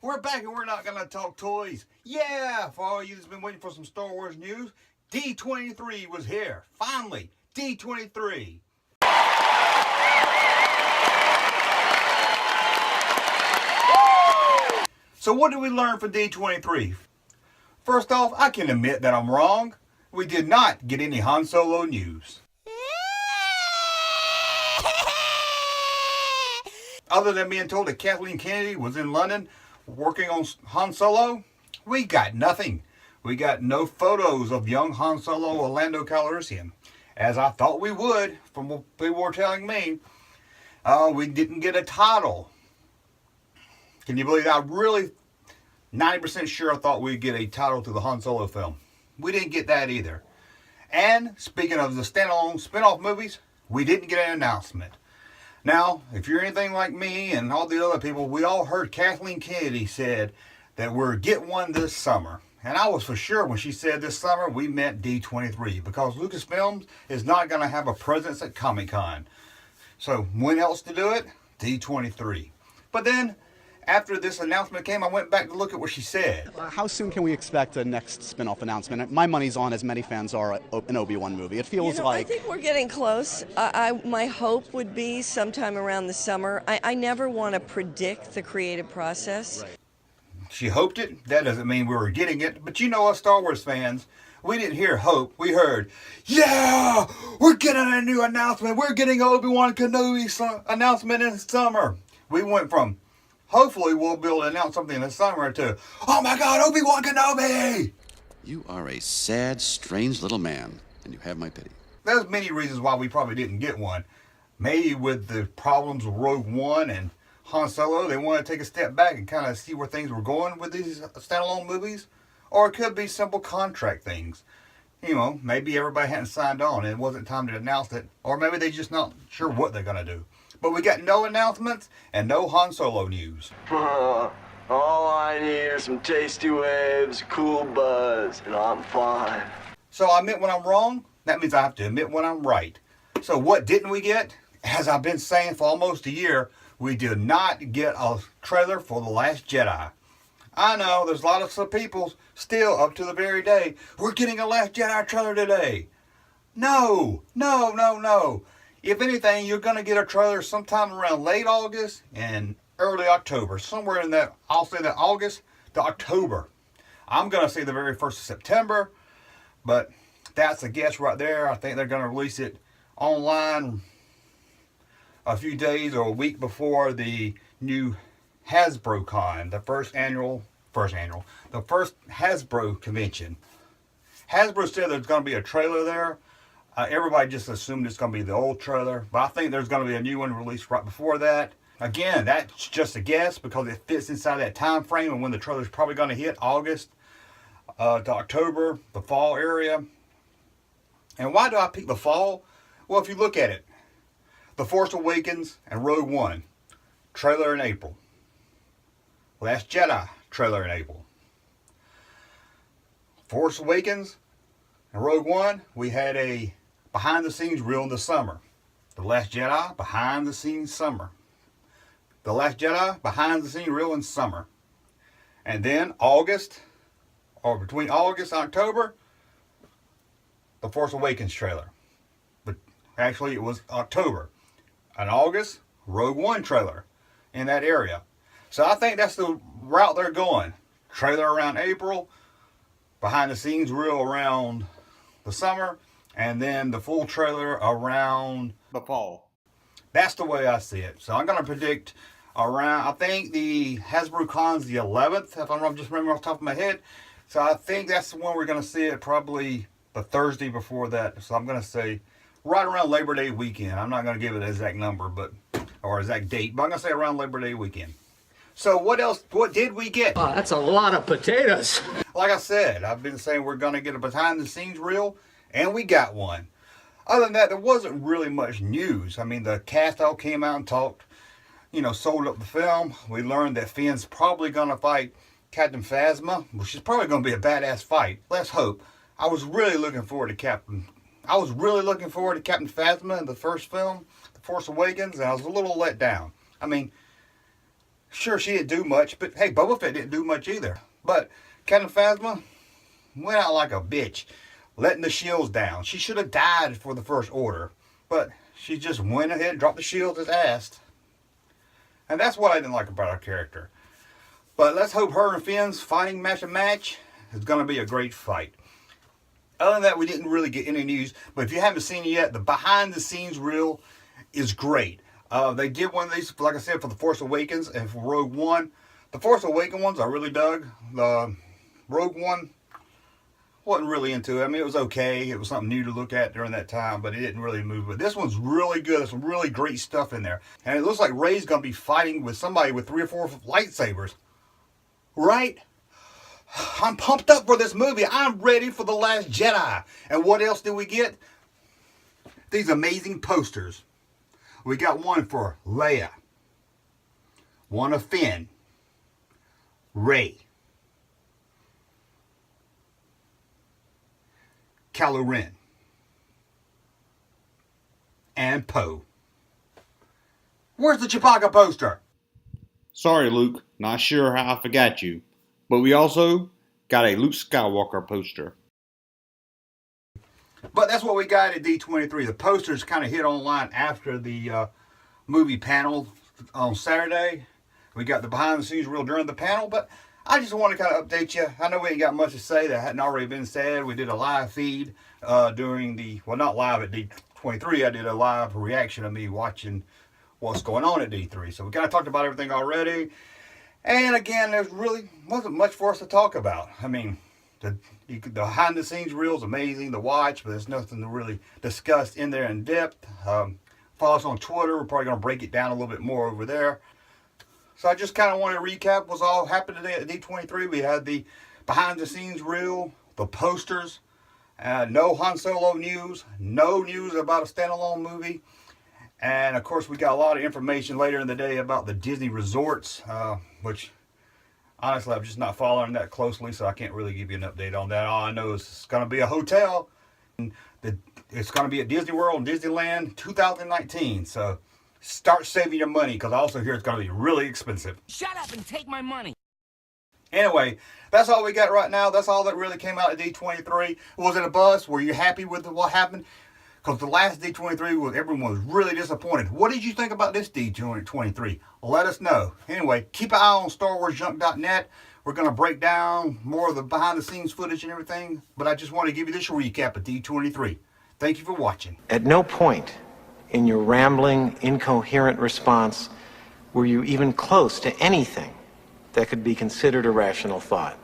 We're back and we're not going to talk toys. Yeah, for all you that's been waiting for some Star Wars news, D23 was here. Finally, D23. So what did we learn from D23? First off, I can admit that I'm wrong. We did not get any Han Solo news. Other than being told that Kathleen Kennedy was in London working on Han Solo, we got nothing. We got no photos of young Han Solo or Lando Calrissian, as I thought we would, from what people were telling me. We didn't get a title. Can you believe that? I really 90% sure I thought we'd get a title to the Han Solo film. We didn't get that either. And speaking of the standalone spin-off movies, we didn't get an announcement. Now, if you're anything like me and all the other people, we all heard Kathleen Kennedy said that we're get one this summer. And I was for sure when she said this summer, we meant D23, because Lucasfilms is not going to have a presence at Comic-Con. So when else to do it? D23. But then, after this announcement came, I went back to look at what she said. How soon can we expect a next spin-off announcement? My money's on, as many fans are, an Obi-Wan movie. It feels like... I think we're getting close. My hope would be sometime around the summer. I never want to predict the creative process. Right. She hoped it. That doesn't mean we were getting it. But you know us Star Wars fans, we didn't hear hope. We heard, yeah, we're getting a new announcement. We're getting Obi-Wan Kenobi announcement in summer. We went from, hopefully we'll be able to announce something in the summer to, oh my God, Obi-Wan Kenobi! You are a sad, strange little man, and you have my pity. There's many reasons why we probably didn't get one. Maybe with the problems with Rogue One and Han Solo, they want to take a step back and kind of see where things were going with these standalone movies. Or it could be simple contract things. You know, maybe everybody hadn't signed on and it wasn't time to announce it. Or maybe they're just not sure what they're going to do. But we got no announcements and no Han Solo news. All I need are some tasty waves, cool buzz, and I'm fine. So I admit when I'm wrong. That means I have to admit when I'm right. So what didn't we get? As I've been saying for almost a year, we did not get a trailer for The Last Jedi. I know there's a lot of people still up to the very day, we're getting a Last Jedi trailer today. No. If anything, you're going to get a trailer sometime around late August and early October. Somewhere in that, I'll say that August to October. I'm going to say the very 1st of September, but that's a guess right there. I think they're going to release it online a few days or a week before the new Hasbro Con, the first Hasbro convention. Hasbro said there's going to be a trailer there. Everybody just assumed it's going to be the old trailer, but I think there's going to be a new one released right before that. Again, that's just a guess because it fits inside that time frame and when the trailer's probably going to hit August to October, the fall area. And why do I pick the fall? Well, if you look at it, The Force Awakens and Rogue One, trailer in April. Last Jedi, trailer in April. Force Awakens and Rogue One, we had a behind-the-scenes reel in the summer. The Last Jedi, behind-the-scenes summer. The Last Jedi, behind-the-scenes reel in summer. And then August, or between August and October, The Force Awakens trailer. But actually it was October. In August, Rogue One trailer in that area. So I think that's the route they're going. Trailer around April, behind the scenes reel around the summer, and then the full trailer around the fall. That's the way I see it. So I'm going to predict around, I think the Hasbro Con's the 11th, if I'm just remembering off the top of my head. So I think that's the one we're going to see it probably the Thursday before that. So I'm going to say right around Labor Day weekend. I'm not going to give it an exact number, or exact date, but I'm going to say around Labor Day weekend. So what else? What did we get? Oh, that's a lot of potatoes. Like I said, I've been saying we're going to get a behind-the-scenes reel, and we got one. Other than that, there wasn't really much news. I mean, the cast all came out and talked, sold up the film. We learned that Finn's probably going to fight Captain Phasma, which is probably going to be a badass fight. Let's hope. I was really looking forward to Captain Phasma in the first film, The Force Awakens, and I was a little let down. I mean, Sure, she didn't do much, but hey, Boba Fett didn't do much either. But Captain Phasma went out like a bitch, letting the shields down. She should have died for the First Order, but she just went ahead and dropped the shields as asked. And that's what I didn't like about her character. But let's hope her and Finn's fighting match is going to be a great fight. Other than that, we didn't really get any news. But if you haven't seen it yet, the behind-the-scenes reel is great. They did one of these, like I said, for The Force Awakens and for Rogue One. The Force Awakens ones I really dug. The Rogue One wasn't really into it. I mean, it was okay. It was something new to look at during that time, but it didn't really move. But this one's really good. There's some really great stuff in there. And it looks like Rey's going to be fighting with somebody with 3 or 4 lightsabers. Right? I'm pumped up for this movie. I'm ready for The Last Jedi. And what else did we get? These amazing posters. We got one for Leia, one of Finn, Rey, Kylo Ren, and Poe. Where's the Chewbacca poster? Sorry, Luke, not sure how I forgot you. But we also got a Luke Skywalker poster. But that's what we got at D23. The posters kind of hit online after the movie panel on Saturday. We got the behind-the-scenes reel during the panel, but I just want to kind of update you. I know we ain't got much to say that hadn't already been said. We did a live feed during the, well, not live at D23. I did a live reaction of me watching what's going on at D3. So we kind of talked about everything already. And again, there's really wasn't much for us to talk about. I mean, the behind-the-scenes reel is amazing to watch, but there's nothing to really discuss in there in depth. Follow us on Twitter. We're probably going to break it down a little bit more over there. So I just kind of want to recap what's all happened today at D23. We had the behind-the-scenes reel, the posters, no Han Solo news, no news about a standalone movie. And, of course, we got a lot of information later in the day about the Disney resorts, which, honestly, I'm just not following that closely, so I can't really give you an update on that. All I know is it's going to be a hotel. And it's going to be at Disney World and Disneyland 2019. So start saving your money, because I also hear it's going to be really expensive. Shut up and take my money. Anyway, that's all we got right now. That's all that really came out at D23. Was it a buzz? Were you happy with what happened? Because the last D23, everyone was really disappointed. What did you think about this D23? Let us know. Anyway, keep an eye on StarWarsJunk.net. We're going to break down more of the behind-the-scenes footage and everything. But I just want to give you this recap of D23. Thank you for watching. At no point in your rambling, incoherent response were you even close to anything that could be considered a rational thought.